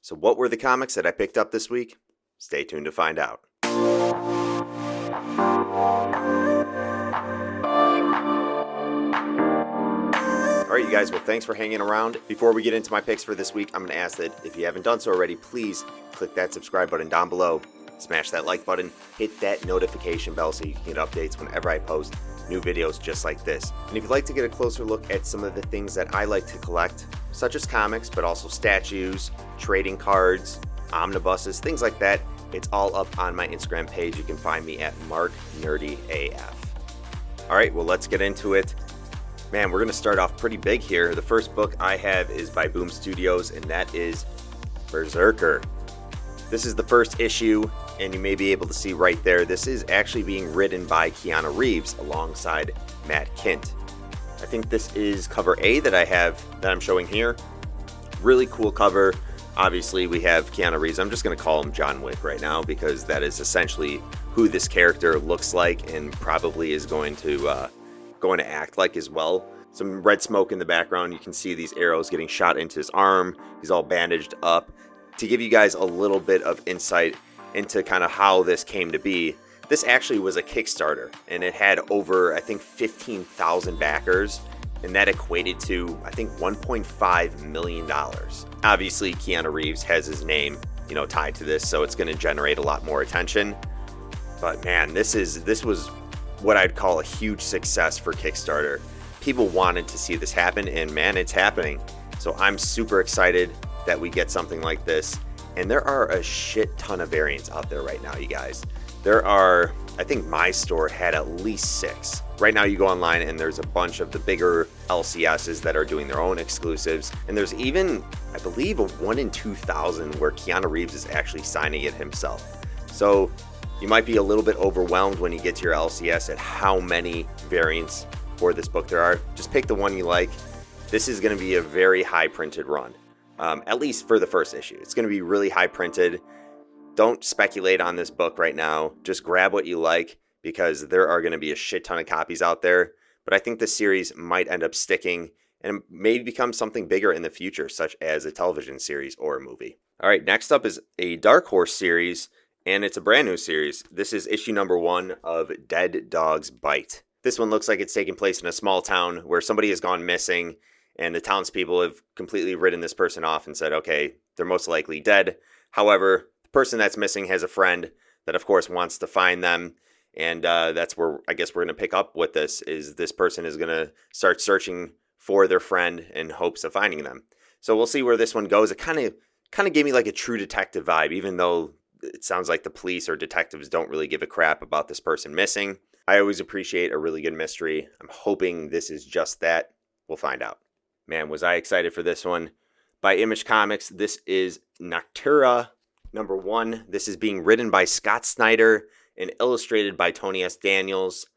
So what were the comics that I picked up this week? Stay tuned to find out. Alright you guys, well thanks for hanging around. Before we get into my picks for this week, I'm going to ask that if you haven't done so already, please click that subscribe button down below. Smash that like button, hit that notification bell so you can get updates whenever I post new videos just like this. And if you'd like to get a closer look at some of the things that I like to collect, such as comics, but also statues, trading cards, omnibuses, things like that, it's all up on my Instagram page. You can find me at MarkNerdyAF. Alright, well let's get into it. Man, we're going to start off pretty big here. The first book I have is by Boom Studios, and that is Berserker. This is the first issue, and you may be able to see right there, this is actually being written by Keanu Reeves alongside Matt Kindt. I think this is cover A that I'm showing here. Really cool cover. Obviously, we have Keanu Reeves. I'm just going to call him John Wick right now because that is essentially who this character looks like and probably is going to act like as well. Some red smoke in the background. You can see these arrows getting shot into his arm. He's all bandaged up. To give you guys a little bit of insight into kind of how this came to be, this actually was a Kickstarter, and it had over, I think, 15,000 backers, and that equated to, I think, $1.5 million. Obviously, Keanu Reeves has his name, tied to this, so it's going to generate a lot more attention. But man, this was what I'd call a huge success for Kickstarter. People wanted to see this happen, and man, it's happening. So I'm super excited that we get something like this. And there are a shit ton of variants out there right now, you guys. There are, I think my store had at least 6. Right now you go online and there's a bunch of the bigger LCSs that are doing their own exclusives. And there's even, I believe, a 1 in 2,000 where Keanu Reeves is actually signing it himself. So you might be a little bit overwhelmed when you get to your LCS at how many variants for this book there are. Just pick the one you like. This is going to be a very high printed run. At least for the first issue. It's going to be really high printed. Don't speculate on this book right now. Just grab what you like because there are going to be a shit ton of copies out there. But I think this series might end up sticking and maybe become something bigger in the future, such as a television series or a movie. All right, next up is a Dark Horse series, and it's a brand new series. This is issue number 1 of Dead Dog's Bite. This one looks like it's taking place in a small town where somebody has gone missing, and the townspeople have completely written this person off and said, okay, they're most likely dead. However, the person that's missing has a friend that, of course, wants to find them. And that's where I guess we're going to pick up with this, is this person is going to start searching for their friend in hopes of finding them. So we'll see where this one goes. It kind of gave me like a True Detective vibe, even though it sounds like the police or detectives don't really give a crap about this person missing. I always appreciate a really good mystery. I'm hoping this is just that. We'll find out. Man, was I excited for this one. By Image Comics, this is NOCTERRA number 1. This is being written by Scott Snyder and illustrated by Tony S. Daniels.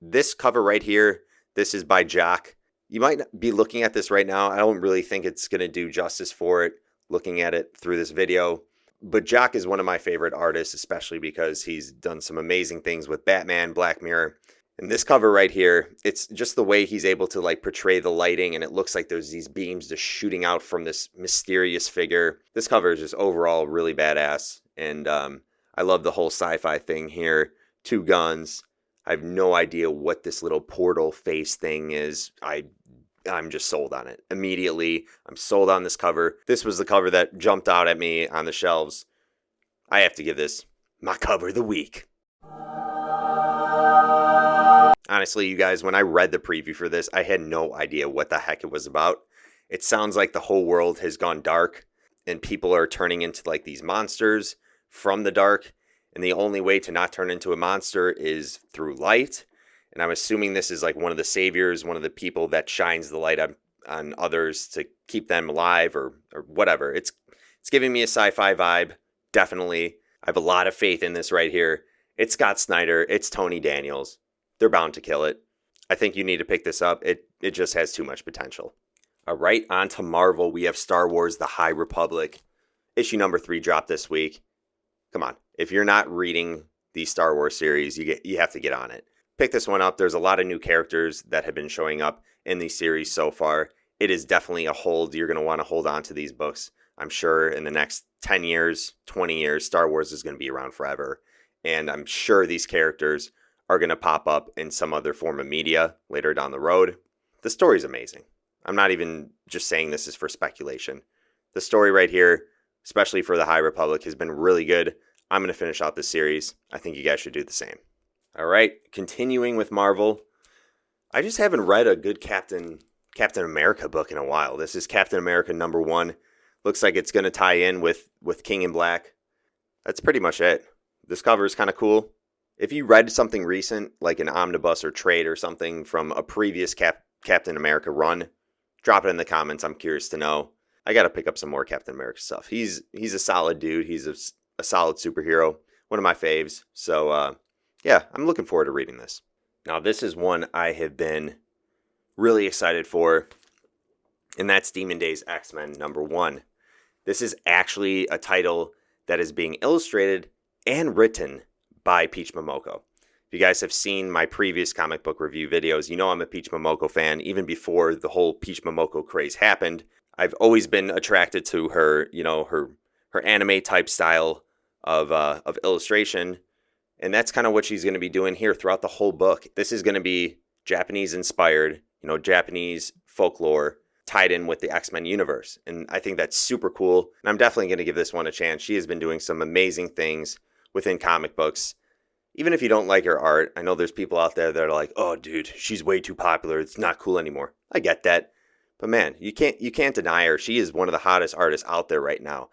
This cover right here, this is by Jock. You might be looking at this right now. I don't really think it's going to do justice for it, looking at it through this video. But Jock is one of my favorite artists, especially because he's done some amazing things with Batman, Black Mirror. And this cover right here, it's just the way he's able to like portray the lighting, and it looks like there's these beams just shooting out from this mysterious figure. This cover is just overall really badass, and I love the whole sci-fi thing here. 2 guns. I have no idea what this little portal face thing is. I'm just sold on it. Immediately, I'm sold on this cover. This was the cover that jumped out at me on the shelves. I have to give this my cover of the week. Honestly, you guys, when I read the preview for this, I had no idea what the heck it was about. It sounds like the whole world has gone dark and people are turning into like these monsters from the dark. And the only way to not turn into a monster is through light. And I'm assuming this is like one of the saviors, one of the people that shines the light on others to keep them alive or whatever. It's giving me a sci-fi vibe, definitely. I have a lot of faith in this right here. It's Scott Snyder. It's Tony Daniels. They're bound to kill it. I think you need to pick this up. It just has too much potential. All right, on to Marvel. We have Star Wars: The High Republic. Issue number 3 dropped this week. Come on. If you're not reading the Star Wars series, you have to get on it. Pick this one up. There's a lot of new characters that have been showing up in the series so far. It is definitely a hold. You're going to want to hold on to these books. I'm sure in the next 10 years, 20 years, Star Wars is going to be around forever. And I'm sure these characters are going to pop up in some other form of media later down the road. The story's amazing. I'm not even just saying this is for speculation. The story right here, especially for the High Republic, has been really good. I'm going to finish out this series. I think you guys should do the same. All right, continuing with Marvel. I just haven't read a good Captain America book in a while. This is Captain America #1. Looks like it's going to tie in with King in Black. That's pretty much it. This cover is kind of cool. If you read something recent, like an omnibus or trade or something from a previous Captain America run, drop it in the comments. I'm curious to know. I got to pick up some more Captain America stuff. He's a solid dude. He's a solid superhero. One of my faves. So, yeah, I'm looking forward to reading this. Now, this is one I have been really excited for, and that's Demon Days X-Men #1. This is actually a title that is being illustrated and written by Peach Momoko. If you guys have seen my previous comic book review videos, you know I'm a Peach Momoko fan. Even before the whole Peach Momoko craze happened, I've always been attracted to her, her anime type style of illustration. And that's kind of what she's going to be doing here throughout the whole book. This is going to be Japanese inspired, Japanese folklore tied in with the X-Men universe. And I think that's super cool. And I'm definitely going to give this one a chance. She has been doing some amazing things within comic books. Even if you don't like her art, I know there's people out there that are like, oh, dude, she's way too popular. It's not cool anymore. I get that. But man, you can't deny her. She is one of the hottest artists out there right now.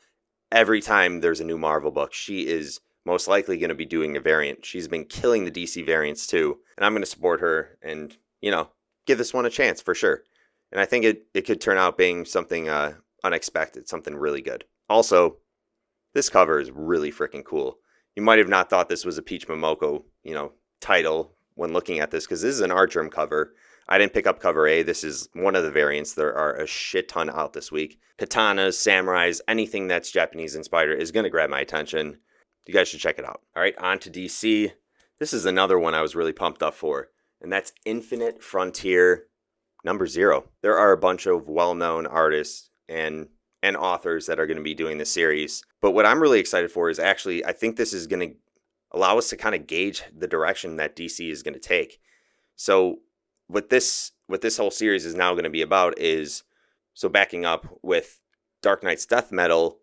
Every time there's a new Marvel book, she is most likely going to be doing a variant. She's been killing the DC variants too. And I'm going to support her and, give this one a chance for sure. And I think it could turn out being something unexpected, something really good. Also, this cover is really freaking cool. You might have not thought this was a Peach Momoko, title when looking at this, because this is an Artgerm cover. I didn't pick up cover A. This is one of the variants. There are a shit ton out this week. Katanas, samurais, anything that's Japanese inspired is going to grab my attention. You guys should check it out. All right, on to DC. This is another one I was really pumped up for, and that's Infinite Frontier #0. There are a bunch of well-known artists and authors that are going to be doing this series. But what I'm really excited for is actually, I think this is going to allow us to kind of gauge the direction that DC is going to take. So what this whole series is now going to be about is, so backing up with Dark Knight's Death Metal,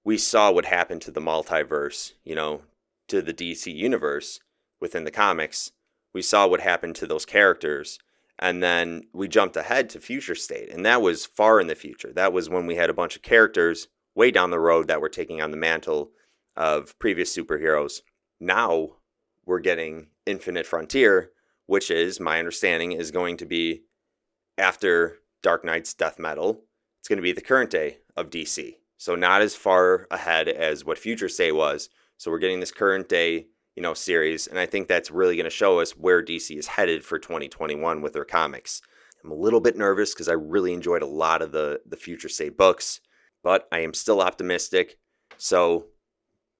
we saw what happened to the multiverse, to the DC universe within the comics. We saw what happened to those characters. And then we jumped ahead to Future State, and that was far in the future. That was when we had a bunch of characters way down the road that were taking on the mantle of previous superheroes. Now we're getting Infinite Frontier, which is, my understanding, is going to be after Dark Knight's Death Metal. It's going to be the current day of DC. So not as far ahead as what Future State was. So we're getting this current day series, and I think that's really going to show us where DC is headed for 2021 with their comics. I'm a little bit nervous because I really enjoyed a lot of the Future State books, but I am still optimistic. So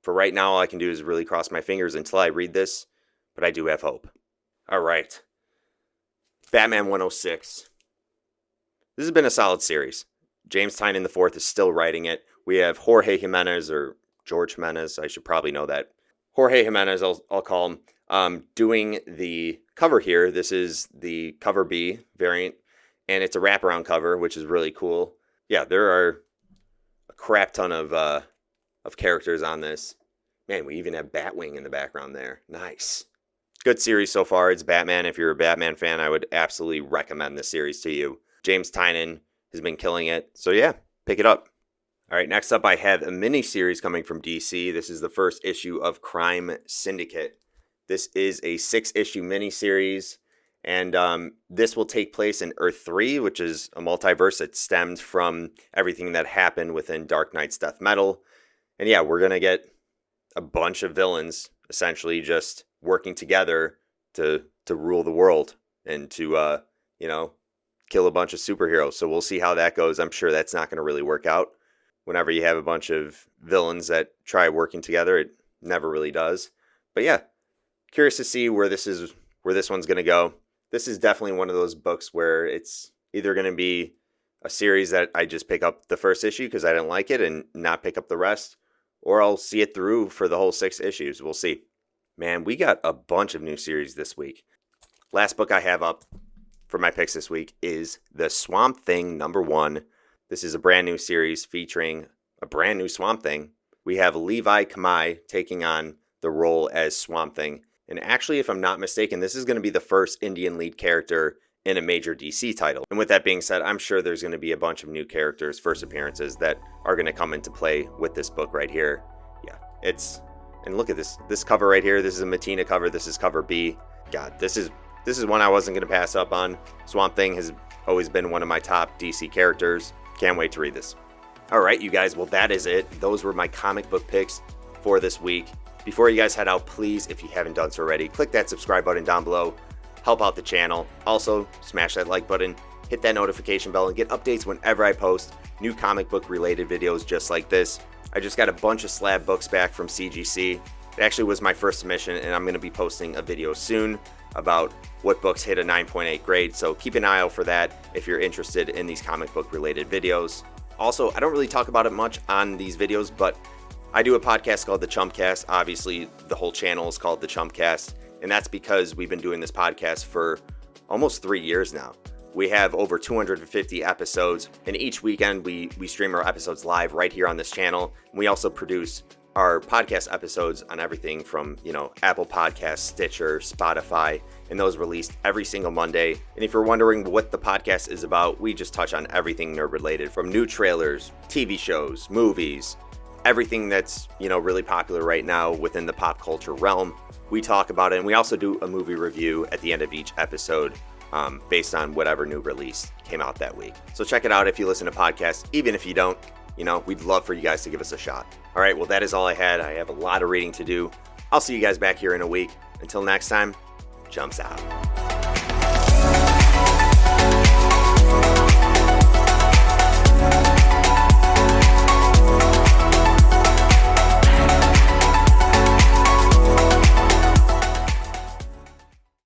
for right now, all I can do is really cross my fingers until I read this, but I do have hope. All right. Batman 106. This has been a solid series. James Tynion IV is still writing it. We have Jorge Jimenez, or George Jimenez, I should probably know that. Jorge Jimenez, I'll call him, doing the cover here. This is the cover B variant, and it's a wraparound cover, which is really cool. Yeah, there are a crap ton of characters on this. Man, we even have Batwing in the background there. Nice. Good series so far. It's Batman. If you're a Batman fan, I would absolutely recommend this series to you. James Tynion has been killing it. So yeah, pick it up. All right, next up I have a mini-series coming from DC. This is the first issue of Crime Syndicate. This is a 6-issue mini-series, and this will take place in Earth 3, which is a multiverse that stemmed from everything that happened within Dark Knight's Death Metal. And yeah, we're going to get a bunch of villains essentially just working together to rule the world and to, kill a bunch of superheroes. So we'll see how that goes. I'm sure that's not going to really work out. Whenever you have a bunch of villains that try working together, it never really does. But yeah, curious to see where this one's going to go. This is definitely one of those books where it's either going to be a series that I just pick up the first issue because I didn't like it and not pick up the rest, or I'll see it through for the whole 6 issues. We'll see. Man, we got a bunch of new series this week. Last book I have up for my picks this week is The Swamp Thing #1. This is a brand new series featuring a brand new Swamp Thing. We have Levi Kamei taking on the role as Swamp Thing. And actually, if I'm not mistaken, this is going to be the first Indian lead character in a major DC title. And with that being said, I'm sure there's going to be a bunch of new characters, first appearances, that are going to come into play with this book right here. Yeah, and look at this cover right here. This is a Matina cover. This is cover B. God, this is one I wasn't going to pass up on. Swamp Thing has always been one of my top DC characters. Can't wait to read this. All right, you guys, well, that is it. Those were my comic book picks for this week. Before you guys head out, please, if you haven't done so already, click that subscribe button down below. Help out the channel. Also, smash that like button, hit that notification bell, and get updates whenever I post new comic book related videos just like this. I just got a bunch of slab books back from CGC. It actually was my first submission, and I'm going to be posting a video soon about what books hit a 9.8 grade, so keep an eye out for that if you're interested in these comic book related videos. Also, I don't really talk about it much on these videos, but I do a podcast called The Chumpcast. Obviously, the whole channel is called The Chumpcast, and that's because we've been doing this podcast for almost 3 years now. We have over 250 episodes, and each weekend we stream our episodes live right here on this channel. We also produce our podcast episodes on everything from, Apple Podcasts, Stitcher, Spotify, and those released every single Monday. And if you're wondering what the podcast is about, we just touch on everything nerd related, from new trailers, TV shows, movies, everything that's, really popular right now within the pop culture realm. We talk about it, and we also do a movie review at the end of each episode based on whatever new release came out that week. So check it out if you listen to podcasts. Even if you don't, we'd love for you guys to give us a shot. All right, well, that is all I had. I have a lot of reading to do. I'll see you guys back here in a week. Until next time, Jumps out.